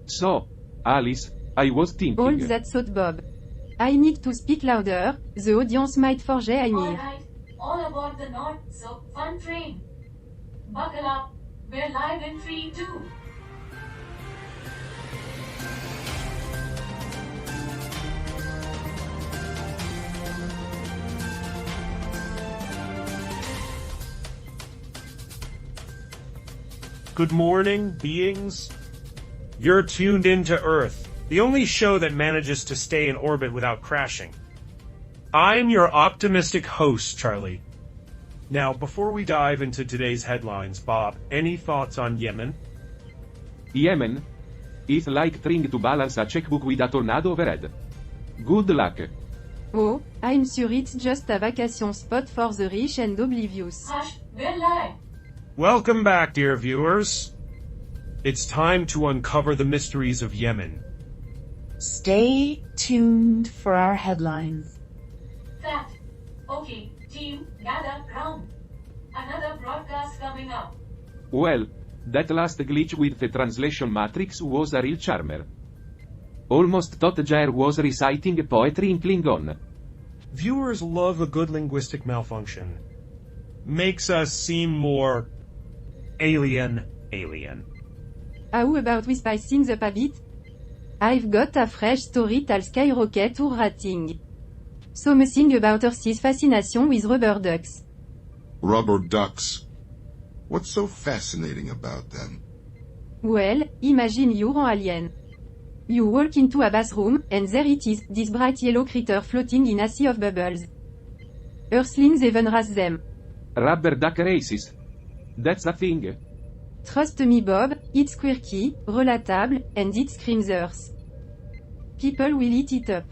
So, Alice, I was All thinking. that thought Bob. I need to speak louder, the audience might forget I'm here. Alright, all aboard the not so fun train. Buckle up, we're live in 3, 2. Good morning, beings. You're tuned into Earth, the only show that manages to stay in orbit without crashing. I'm your optimistic host, Charlie. Now, before we dive into today's headlines, Bob, any thoughts on Yemen? Yemen? It's like trying to balance a checkbook with a tornado overhead. Good luck. Oh, I'm sure it's just a vacation spot for the rich and oblivious. Hush, we're live. Welcome back, dear viewers. It's time to uncover the mysteries of Yemen. Stay tuned for our headlines. Fact. Okay, team, gather round. Another broadcast coming up. Well, that last glitch with the translation matrix was a real charmer. Almost thought Jair was reciting poetry in Klingon. Viewers love a good linguistic malfunction. Makes us seem more alien. How about we spice things up a bit? I've got a fresh story tell skyrocket or rating. Something about Earth's fascination with rubber ducks. Rubber ducks? What's so fascinating about them? Well, imagine you're an alien. You walk into a bathroom, and there it is, this bright yellow critter floating in a sea of bubbles. Earthlings even race them. Rubber duck races. That's a thing. Trust me Bob, it's quirky, relatable, and it screams Earth. People will eat it up.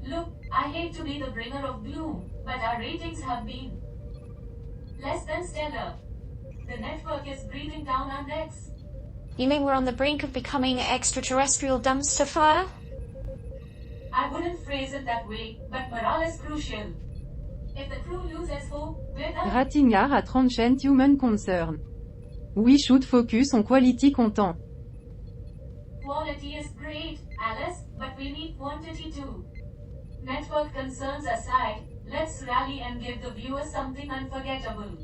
Look, I hate to be the bringer of gloom, but our ratings have been less than stellar. The network is breathing down our necks. You mean we're on the brink of becoming extraterrestrial dumpster fire? I wouldn't phrase it that way, but morale is crucial. If the crew loses hope, we're done. Rating are a transcend human concern. We should focus on quality content. Quality is great, Alice, but we need quantity too. Network concerns aside, let's rally and give the viewers something unforgettable.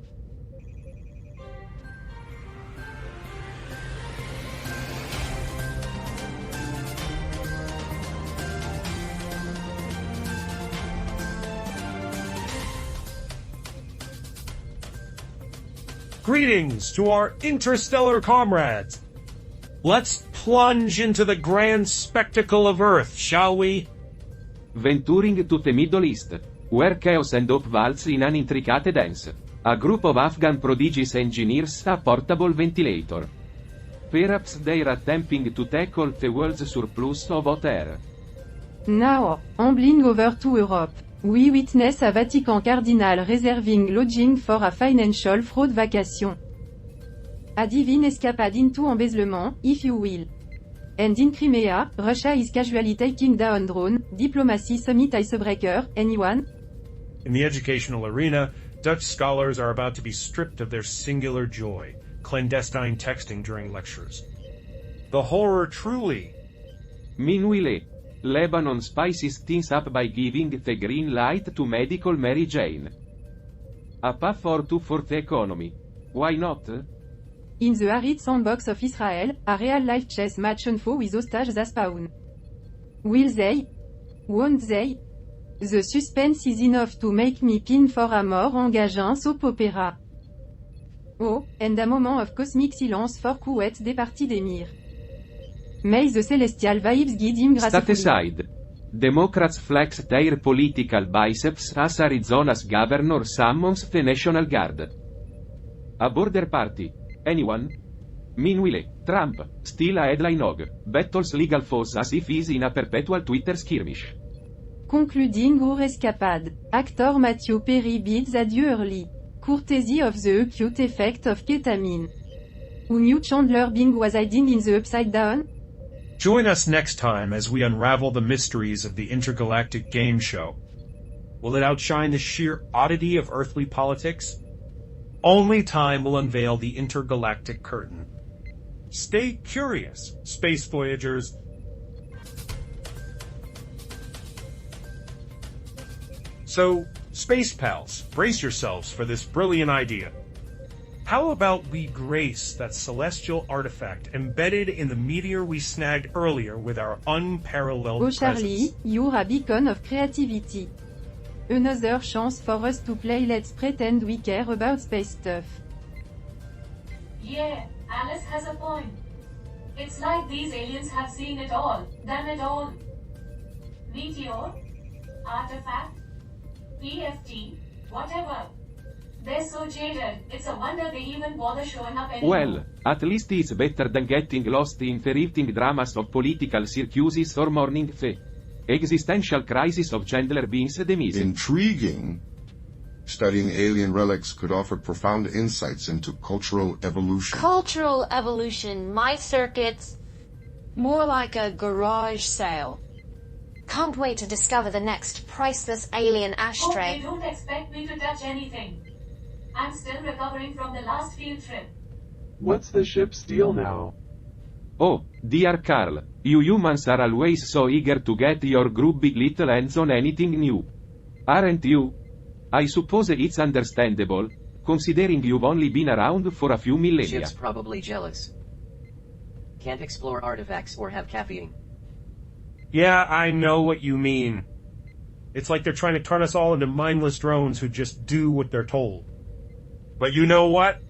Greetings to our interstellar comrades. Let's plunge into the grand spectacle of Earth, shall we? Venturing to the Middle East, where chaos and hope waltz in an intricate dance. A group of Afghan prodigious engineers a portable ventilator. Perhaps they're attempting to tackle the world's surplus of hot air. Now, ambling over to Europe, we witness a Vatican cardinal reserving lodging for a financial fraud vacation. A divine escapade into embezzlement, if you will. And in Crimea, Russia is casually taking down drone, diplomacy summit icebreaker, anyone? In the educational arena, Dutch scholars are about to be stripped of their singular joy, clandestine texting during lectures. The horror truly. Meanwhile, Lebanon spices things up by giving the green light to medical Mary Jane. A path or two for the economy. Why not? In the arid sandbox of Israel, a real-life chess match unfolds with hostages that spawn. Will they? Won't they? The suspense is enough to make me pin for a more engaging soap opera. Oh, and a moment of cosmic silence for Kuwait départi d'émir. May the celestial vibes guide him gracefully. Stateside. Democrats flex their political biceps as Arizona's governor summons the National Guard. A border party. Anyone? Meanwhile, Trump, still a headline hog, battles legal foes as if he's in a perpetual Twitter skirmish. Concluding our escapade, actor Matthew Perry bids adieu early. Courtesy of the acute effect of ketamine. Who knew Chandler Bing was hiding in the Upside Down? Join us next time as we unravel the mysteries of the intergalactic game show. Will it outshine the sheer oddity of earthly politics? Only time will unveil the intergalactic curtain. Stay curious, space voyagers. So, space pals, brace yourselves for this brilliant idea. How about we grace that celestial artifact embedded in the meteor we snagged earlier with our unparalleled Oh Charlie, presence? you're a beacon of creativity. Another chance for us to play Let's Pretend We Care About Space Stuff. Yeah, Alice has a point. It's like these aliens have seen it all, done it all. Meteor, artifact, PFT, whatever. They're so jaded, it's a wonder they even bother showing up anymore. Well, at least it's better than getting lost in ferreting dramas of political circuses or morning the existential crisis of Chandler Bing's The Miz. Intriguing. Studying alien relics could offer profound insights into cultural evolution. Cultural evolution, my circuits. More like a garage sale. Can't wait to discover the next priceless alien ashtray. Okay, don't expect me to touch anything. I'm still recovering from the last field trip. What's the ship's deal now? Oh, dear Carl, you humans are always so eager to get your grubby little hands on anything new. Aren't you? I suppose it's understandable, considering you've only been around for a few millennia. Ship's probably jealous. Can't explore artifacts or have caffeine. Yeah, I know what you mean. It's like they're trying to turn us all into mindless drones who just do what they're told. But you know what?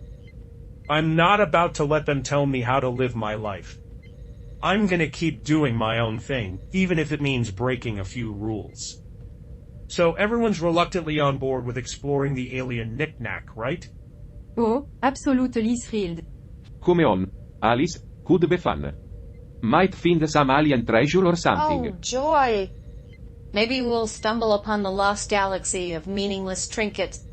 I'm not about to let them tell me how to live my life. I'm gonna keep doing my own thing, even if it means breaking a few rules. So everyone's reluctantly on board with exploring the alien knick-knack, right? Oh, absolutely thrilled. Come on, Alice, could be fun. Might find some alien treasure or something. Oh, joy! Maybe we'll stumble upon the lost galaxy of meaningless trinkets.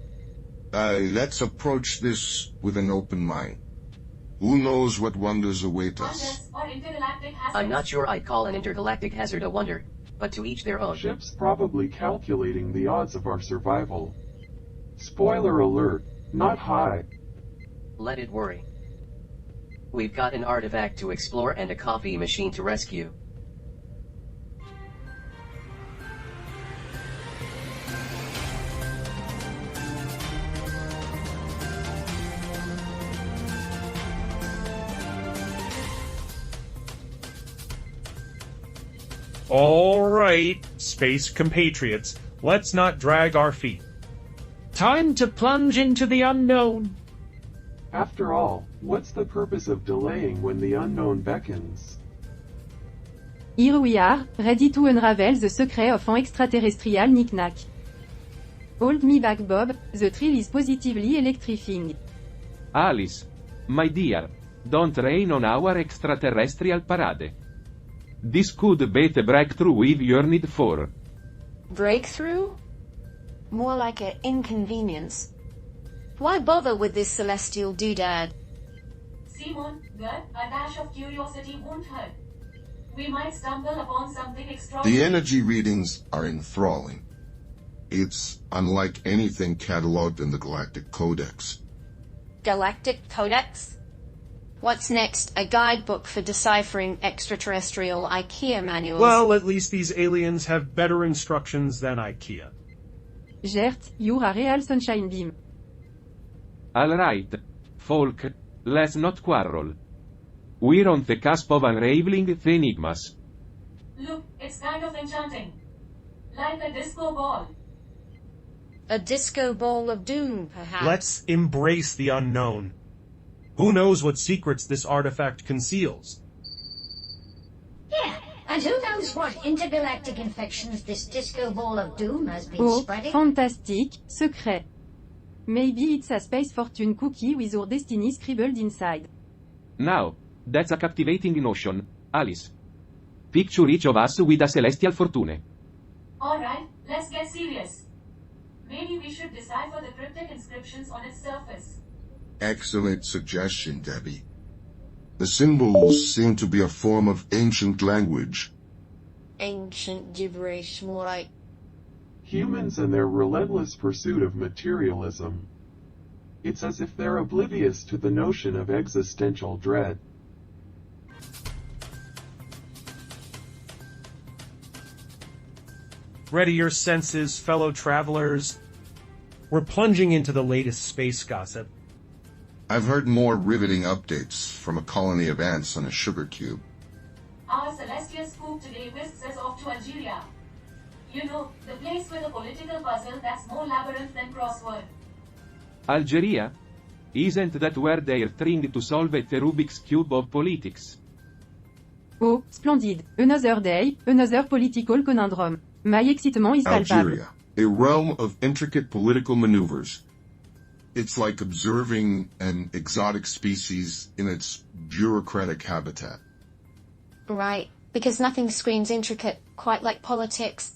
Let's approach this with an open mind. Who knows what wonders await us? Wonders or intergalactic hazards. I'm not sure I'd call an intergalactic hazard a wonder, but to each their own. Ship's probably calculating the odds of our survival. Spoiler alert, not high. Let it worry. We've got an artifact to explore and a coffee machine to rescue. All right, space compatriots, let's not drag our feet. Time to plunge into the unknown. After all, what's the purpose of delaying when the unknown beckons? Here we are, ready to unravel the secret of an extraterrestrial knick-knack. Hold me back Bob, the thrill is positively electrifying. Alice, my dear, don't rain on our extraterrestrial parade. This could be the breakthrough we've yearned for. Breakthrough? More like an inconvenience. Why bother with this celestial doodad? Simon, good, a dash of curiosity won't hurt. We might stumble upon something The extraordinary. energy readings are enthralling. It's unlike anything cataloged in the Galactic Codex. Galactic Codex? What's next? A guidebook for deciphering extraterrestrial IKEA manuals? Well, at least these aliens have better instructions than IKEA. Gert, you're a real sunshine beam. Alright, folk, let's not quarrel. We're on the cusp of unraveling the enigmas. Look, it's kind of enchanting. Like a disco ball. A disco ball of doom, perhaps. Let's embrace the unknown. Who knows what secrets this artifact conceals? Yeah, and who knows what intergalactic infections this disco ball of doom has been Oh, spreading? fantastique, secret. Maybe it's a space fortune cookie with our destiny scribbled inside. Now, that's a captivating notion, Alice. Picture each of us with a celestial fortune. Alright, let's get serious. Maybe we should decipher the cryptic inscriptions on its surface. Excellent suggestion, Debbie. The symbols seem to be a form of ancient language. Ancient gibberish, more like... Humans and their relentless pursuit of materialism. It's as if they're oblivious to the notion of existential dread. Ready your senses, fellow travelers. We're plunging into the latest space gossip. I've heard more riveting updates from a colony of ants on a sugar cube. Our Celestial scoop today whisks us off to Algeria. You know, the place with a political puzzle that's more labyrinth than crossword. Algeria? Isn't that where they're trying to solve the Rubik's Cube of politics? Oh, splendide. Another day, another political conundrum. My excitement is palpable. Algeria, a realm of intricate political maneuvers. It's like observing an exotic species in its bureaucratic habitat. Right, because nothing screams intricate quite like politics.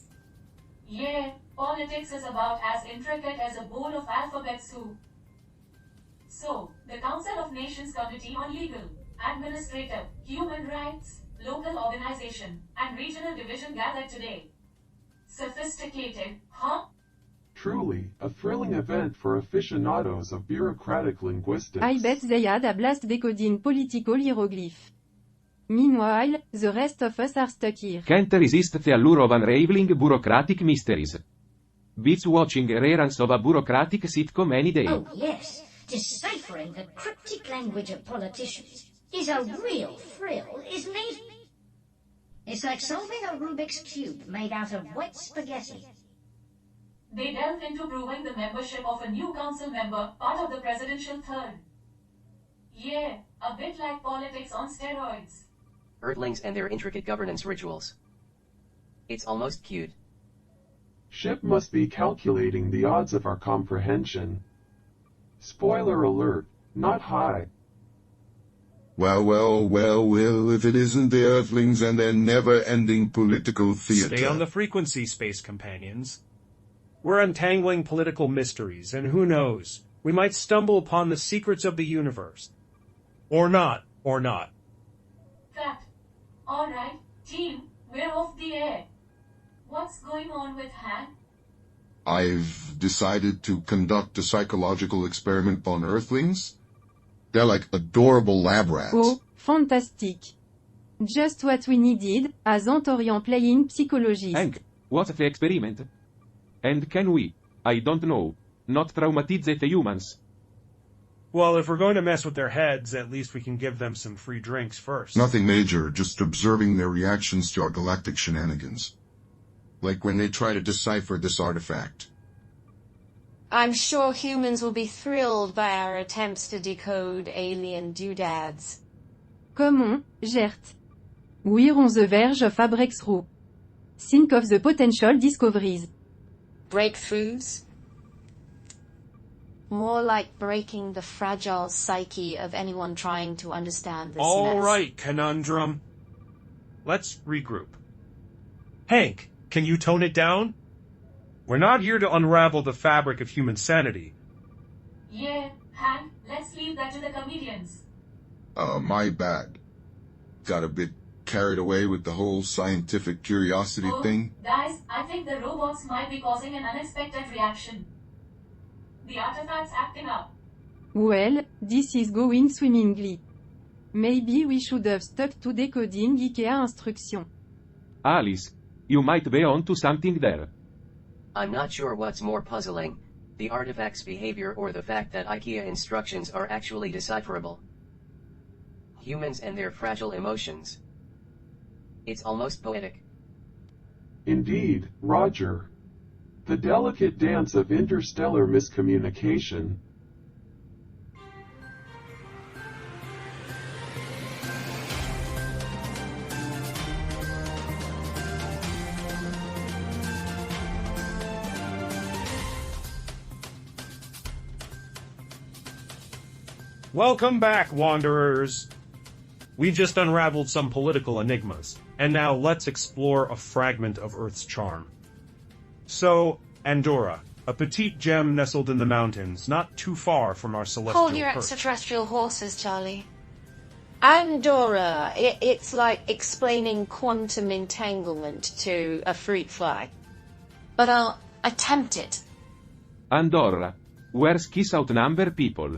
Yeah, politics is about as intricate as a bowl of alphabet soup. So, the Council of Nations Committee on Legal, Administrative, Human Rights, Local Organization, and Regional Division gathered today. Sophisticated, huh? Truly, a thrilling event for aficionados of bureaucratic linguistics. I bet they had a blast decoding political hieroglyph. Meanwhile, the rest of us are stuck here. Can't resist the allure of unraveling bureaucratic mysteries. Beats watching reruns of a bureaucratic sitcom any day. Oh, yes. Deciphering the cryptic language of politicians is a real thrill, isn't it? It's like solving a Rubik's Cube made out of wet spaghetti. They delve into proving the membership of a new council member, part of the presidential third. Yeah, a bit like politics on steroids. Earthlings and their intricate governance rituals. It's almost cute. Ship must be calculating the odds of our comprehension. Spoiler alert, not high. Well, if it isn't the Earthlings and their never-ending political theater. Stay on the frequency, space companions. We're untangling political mysteries, and who knows, we might stumble upon the secrets of the universe. Or not. Cut. Alright, team, we're off the air. What's going on with Hank? I've decided to conduct a psychological experiment on Earthlings. They're like adorable lab rats. Oh, fantastic. Just what we needed, as Antorian playing psychologist. Hank, what's the experiment? And can we, I don't know, not traumatize the humans? Well, if we're going to mess with their heads, at least we can give them some free drinks first. Nothing major, just observing their reactions to our galactic shenanigans. Like when they try to decipher this artifact. I'm sure humans will be thrilled by our attempts to decode alien doodads. Come on, Gert. We're on the verge of a breakthrough. Think of the potential discoveries. Breakthroughs? More like breaking the fragile psyche of anyone trying to understand this All mess. right, conundrum. Let's regroup. Hank, can you tone it down? We're not here to unravel the fabric of human sanity. Yeah, Hank, let's leave that to the comedians. My bad. Got a bit carried away with the whole scientific curiosity thing. Guys, I think the robots might be causing an unexpected reaction. The artifact's acting up. Well, this is going swimmingly. Maybe we should have stuck to decoding IKEA instruction. Alice, you might be onto something there. I'm not sure what's more puzzling, the artifact's behavior or the fact that IKEA instructions are actually decipherable. Humans and their fragile emotions. It's almost poetic. Indeed, Roger. The delicate dance of interstellar miscommunication. Welcome back, wanderers. We just unraveled some political enigmas, and now let's explore a fragment of Earth's charm. So, Andorra, a petite gem nestled in the mountains, not too far from our celestial Hold your perch. extraterrestrial horses, Charlie. Andorra, it's like explaining quantum entanglement to a fruit fly. But I'll attempt it. Andorra, where skis outnumber people.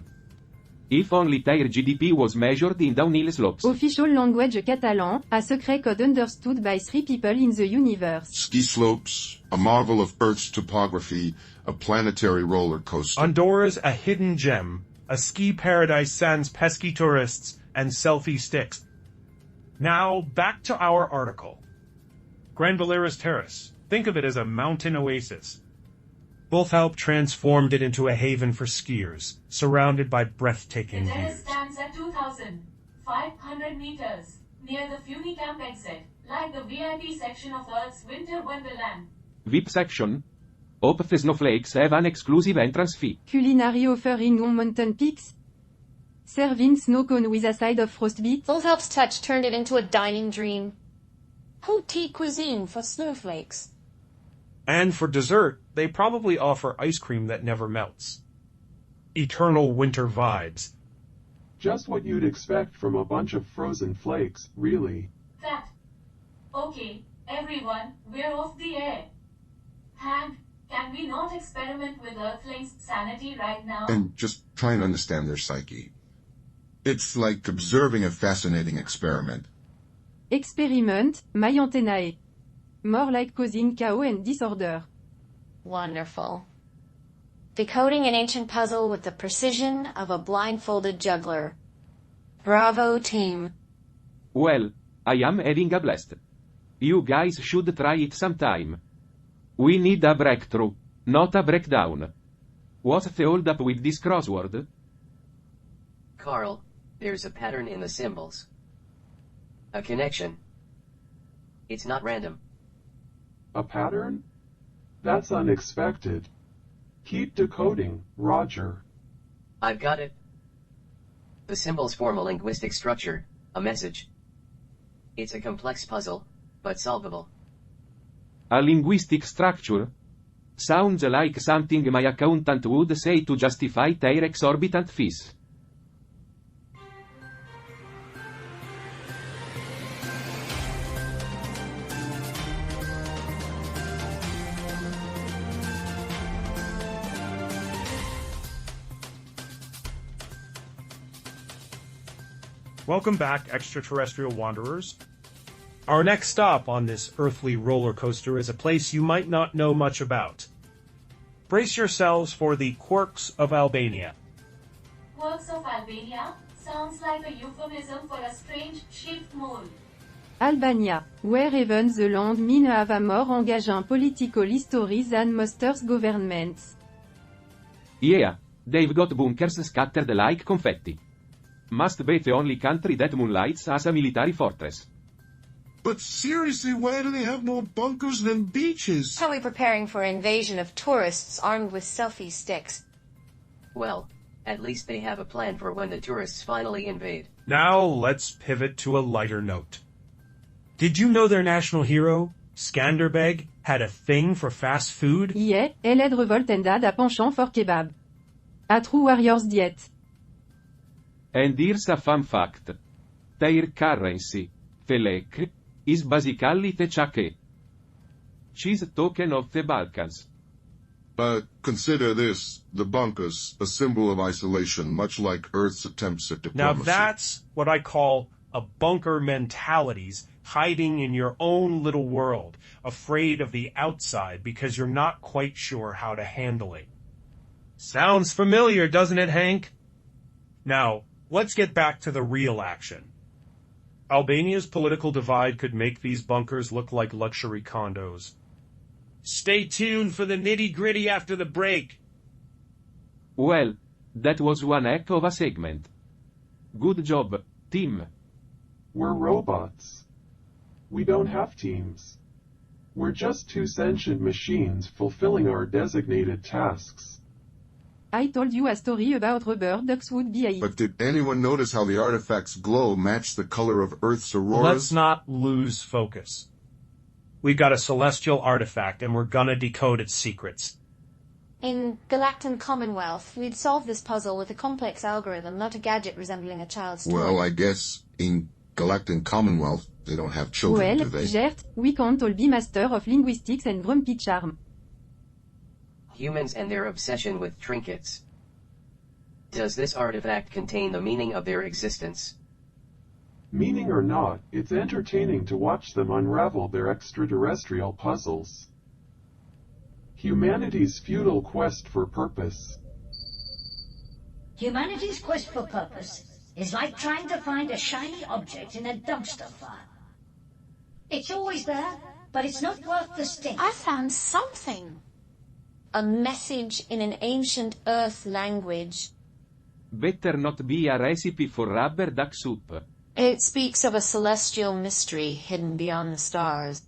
If only their GDP was measured in downhill slopes. Official language Catalan, a secret code understood by 3 people in the universe. Ski slopes, a marvel of Earth's topography, a planetary roller coaster. Andorra's a hidden gem, a ski paradise sans pesky tourists and selfie sticks. Now, back to our article. Gran Valera's Terrace. Think of it as a mountain oasis. Wolfalp transformed it into a haven for skiers, surrounded by breathtaking The terrace views. stands at 2,500 meters, near the Funi Camp exit, like the VIP section of Earth's winter wonderland. VIP section? Hope the snowflakes have an exclusive entrance fee. Culinary offering on mountain peaks. Serving snow cone with a side of frostbite. Wolfhelp's touch turned it into a dining dream. Haute cuisine for snowflakes. And for dessert, they probably offer ice cream that never melts. Eternal winter vibes. Just what you'd expect from a bunch of frozen flakes, really. That. Okay, everyone, we're off the air. Hank, can we not experiment with Earthlings' sanity right now? And just try and understand their psyche. It's like observing a fascinating experiment. Experiment, my antennae. More like causing chaos and disorder. Wonderful. Decoding an ancient puzzle with the precision of a blindfolded juggler. Bravo, team. Well, I am having a blast. You guys should try it sometime. We need a breakthrough, not a breakdown. What's the hold up with this crossword? Carl, there's a pattern in the symbols. A connection. It's not random. A pattern? That's unexpected. Keep decoding, Roger. I've got it. The symbols form a linguistic structure, a message. It's a complex puzzle, but solvable. A linguistic structure? Sounds like something my accountant would say to justify their exorbitant fees. Welcome back, extraterrestrial wanderers. Our next stop on this earthly roller coaster is a place you might not know much about. Brace yourselves for the quirks of Albania. Quirks of Albania sounds like a euphemism for a strange shaped mole. Albania, where even the land mean have a more engaging political history than most governments. Yeah, they've got bunkers scattered like confetti. Must be the only country that moonlights as a military fortress. But seriously, why do they have more bunkers than beaches? Probably preparing for an invasion of tourists armed with selfie sticks. Well, at least they have a plan for when the tourists finally invade. Now let's pivot to a lighter note. Did you know their national hero, Skanderbeg, had a thing for fast food? Yeah, elle had revolt and had a penchant for kebab. A true warrior's diet. And here's a fun fact. Their currency, the lek, is basically the chake. Cheese token of the Balkans. But consider this, the bunkers, a symbol of isolation, much like Earth's attempts at Now diplomacy. that's what I call a bunker mentalities, hiding in your own little world, afraid of the outside because you're not quite sure how to handle it. Sounds familiar, doesn't it, Hank? Now, let's get back to the real action. Albania's political divide could make these bunkers look like luxury condos. Stay tuned for the nitty-gritty after the break. Well, that was one heck of a segment. Good job, team. We're robots. We don't have teams. We're just two sentient machines fulfilling our designated tasks. I told you a story about rubber ducks would be a But did anyone notice how the artifact's glow matched the color of Earth's auroras? Let's not lose focus. We've got a celestial artifact, and we're gonna decode its secrets. In Galactan Commonwealth, we'd solve this puzzle with a complex algorithm, not a gadget resembling a child's toy. Well, I guess in Galactan Commonwealth, they don't have children, Well, do they? Gert, we can't all be master of linguistics and grumpy charm. Humans and their obsession with trinkets. Does this artifact contain the meaning of their existence? Meaning or not, it's entertaining to watch them unravel their extraterrestrial puzzles. Humanity's futile quest for purpose. Humanity's quest for purpose is like trying to find a shiny object in a dumpster fire. It's always there, but it's not worth the stink. I found something. A message in an ancient Earth language. Better not be a recipe for rubber duck soup. It speaks of a celestial mystery hidden beyond the stars.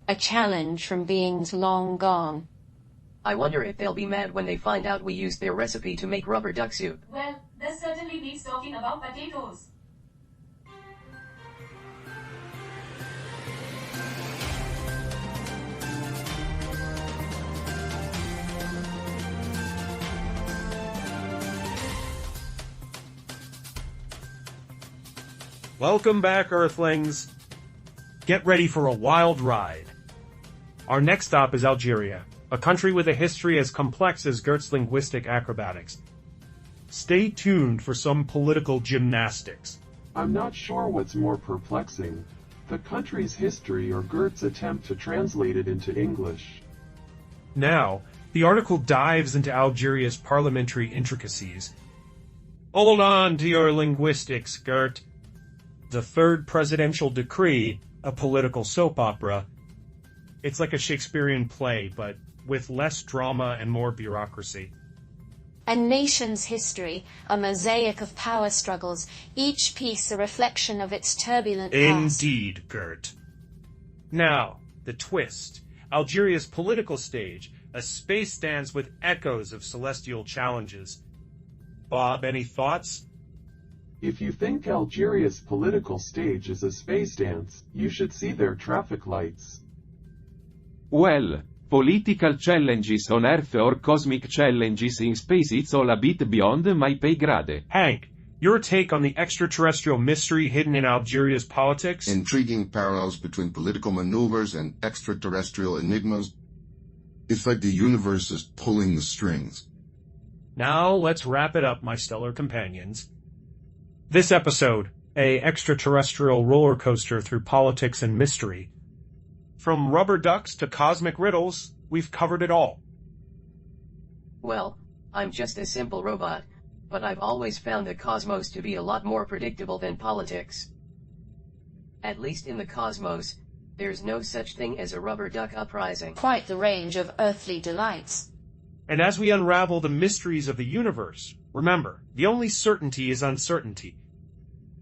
A challenge from beings long gone. I wonder if they'll be mad when they find out we used their recipe to make rubber duck soup. Well, this certainly beats talking about potatoes. Welcome back, Earthlings. Get ready for a wild ride. Our next stop is Algeria, a country with a history as complex as Gert's linguistic acrobatics. Stay tuned for some political gymnastics. I'm not sure what's more perplexing, the country's history or Gert's attempt to translate it into English. Now, the article dives into Algeria's parliamentary intricacies. Hold on to your linguistics, Gert. The third presidential decree, a political soap opera. It's like a Shakespearean play, but with less drama and more bureaucracy. A nation's history, a mosaic of power struggles, each piece a reflection of its turbulent past. Indeed, Gert. Now, the twist. Algeria's political stage, a space dance with echoes of celestial challenges. Bob, any thoughts? If you think Algeria's political stage is a space dance, you should see their traffic lights. Well, political challenges on Earth or cosmic challenges in space, it's all a bit beyond my pay grade. Hank, your take on the extraterrestrial mystery hidden in Algeria's politics? Intriguing parallels between political maneuvers and extraterrestrial enigmas. It's like the universe is pulling the strings. Now let's wrap it up, my stellar companions. This episode, a extraterrestrial roller coaster through politics and mystery. From rubber ducks to cosmic riddles, we've covered it all. Well, I'm just a simple robot, but I've always found the cosmos to be a lot more predictable than politics. At least in the cosmos, there's no such thing as a rubber duck uprising. Quite the range of earthly delights. And as we unravel the mysteries of the universe, remember, the only certainty is uncertainty.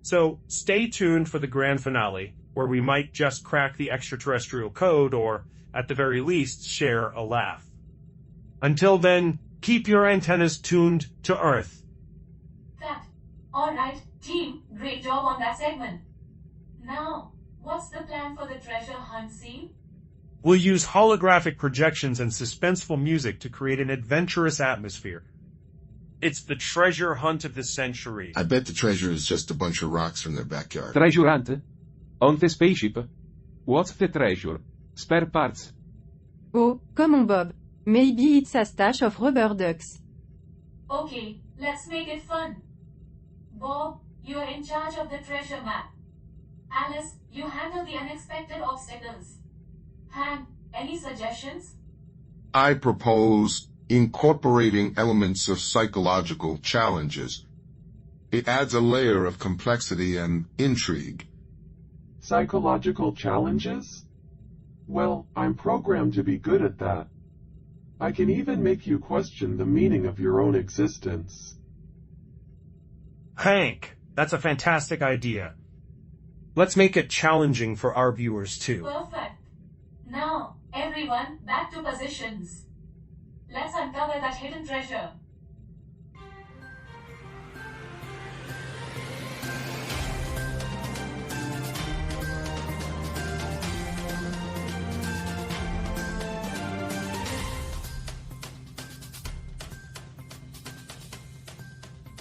So stay tuned for the grand finale, where we might just crack the extraterrestrial code or, at the very least, share a laugh. Until then, keep your antennas tuned to Earth. That. Alright, team, great job on that segment. Now, what's the plan for the treasure hunt scene? We'll use holographic projections and suspenseful music to create an adventurous atmosphere. It's the treasure hunt of the century. I bet the treasure is just a bunch of rocks from their backyard. Treasure hunt? On the spaceship? What's the treasure? Spare parts? Oh, come on Bob. Maybe it's a stash of rubber ducks. Okay, let's make it fun. Bob, you're in charge of the treasure map. Alice, you handle the unexpected obstacles. Han, any suggestions? I propose incorporating elements of psychological challenges. It adds a layer of complexity and intrigue. Psychological challenges? Well, I'm programmed to be good at that. I can even make you question the meaning of your own existence. Hank, that's a fantastic idea. Let's make it challenging for our viewers too. Perfect. Now, everyone, back to positions. Let's uncover that hidden treasure.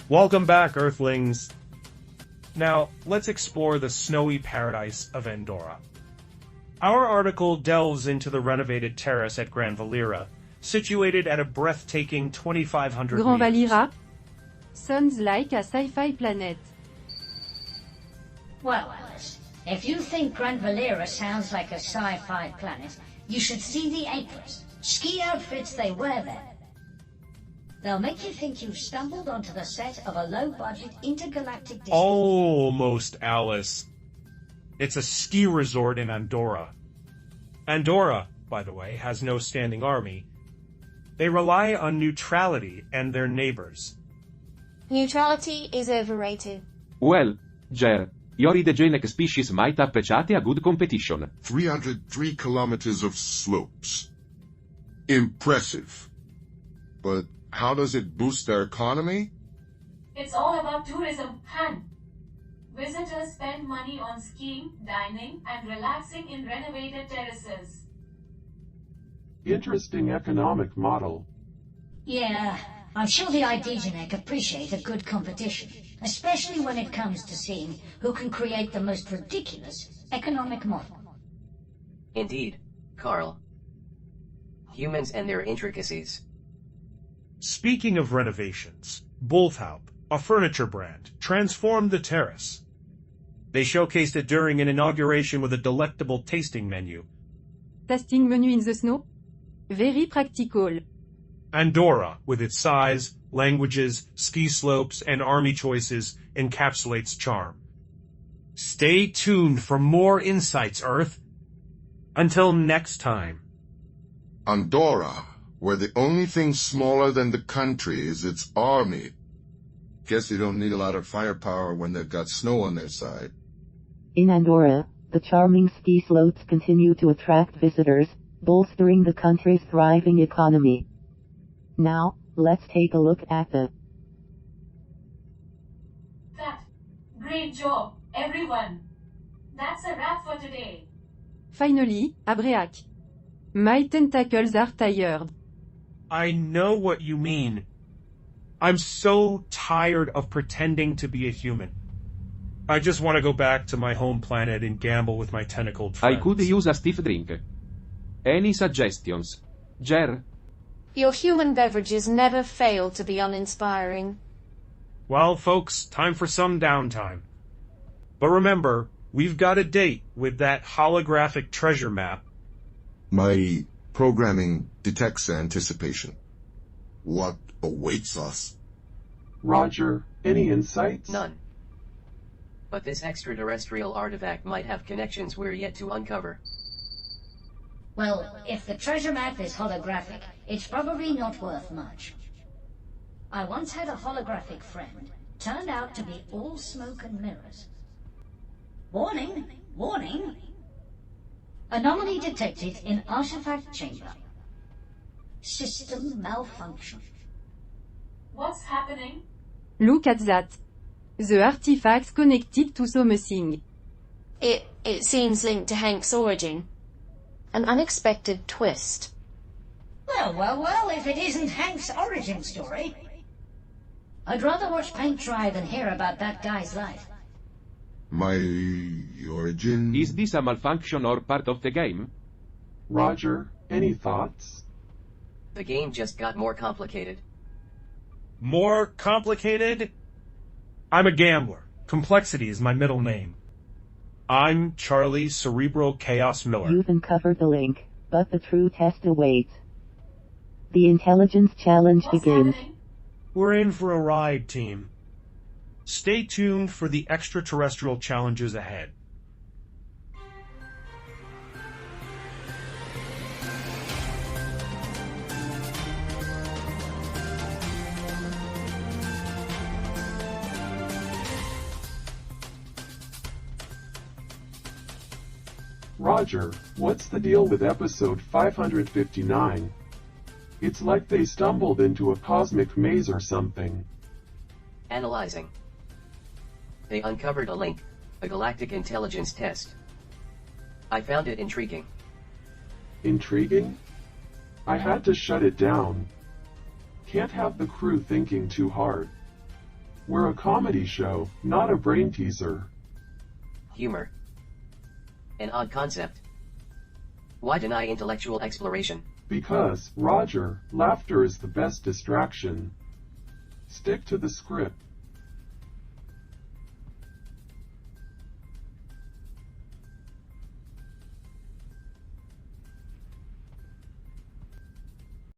Welcome back, Earthlings. Now, let's explore the snowy paradise of Andorra. Our article delves into the renovated terrace at Grand Valira, situated at a breathtaking 2,500 Grand meters. Valira? Sounds like a sci-fi planet. Well, Alice, if you think Grand Valera sounds like a sci-fi planet, you should see the aprons, ski outfits they wear there. They'll make you think you've stumbled onto the set of a low-budget intergalactic disco. Almost, Alice. It's a ski resort in Andorra. Andorra, by the way, has no standing army. They rely on neutrality and their neighbors. Neutrality is overrated. Well, Jer, Ioridegenec species might appreciate a good competition. 303 kilometers of slopes. Impressive. But how does it boost their economy? It's all about tourism, Han. Visitors spend money on skiing, dining, and relaxing in renovated terraces. Interesting economic model. Yeah, I'm sure the Idigenec appreciate a good competition, especially when it comes to seeing who can create the most ridiculous economic model. Indeed, Carl. Humans and their intricacies. Speaking of renovations, Bolthaup, a furniture brand, transformed the terrace. They showcased it during an inauguration with a delectable tasting menu. Tasting menu in the snow? Very practical. Andorra, with its size, languages, ski slopes, and army choices, encapsulates charm. Stay tuned for more insights, Earth. Until next time. Andorra, where the only thing smaller than the country is its army. Guess you don't need a lot of firepower when they've got snow on their side. In Andorra, the charming ski slopes continue to attract visitors, bolstering the country's thriving economy. Now, let's take a look at the Great job, everyone. That's a wrap for today. Finally, Abreac. My tentacles are tired. I know what you mean. I'm so tired of pretending to be a human. I just want to go back to my home planet and gamble with my tentacled friends. I could use a stiff drink. Any suggestions? Jer? Your human beverages never fail to be uninspiring. Well, folks, time for some downtime. But remember, we've got a date with that holographic treasure map. My programming detects anticipation. What awaits us? Roger, any insights? None. But this extraterrestrial artifact might have connections we're yet to uncover. Well, if the treasure map is holographic, it's probably not worth much. I once had a holographic friend. Turned out to be all smoke and mirrors. Warning! Warning! Anomaly detected in artifact chamber. System malfunction. What's happening? Look at that. The artifacts connected to something. It seems linked to Hank's origin. An unexpected twist. Well, if it isn't Hank's origin story. I'd rather watch paint dry than hear about that guy's life. My origin? Is this a malfunction or part of the game? Roger, any thoughts? The game just got more complicated. More complicated? I'm a gambler. Complexity is my middle name. I'm Charlie Cerebral Chaos Miller. You've uncovered the link, but the true test awaits. The intelligence challenge begins. We're in for a ride, team. Stay tuned for the extraterrestrial challenges ahead. Roger, what's the deal with episode 559? It's like they stumbled into a cosmic maze or something. Analyzing. They uncovered a link, a galactic intelligence test. I found it intriguing. Intriguing? I had to shut it down. Can't have the crew thinking too hard. We're a comedy show, not a brain teaser. Humor. An odd concept. Why deny intellectual exploration? Because, Roger, laughter is the best distraction. Stick to the script.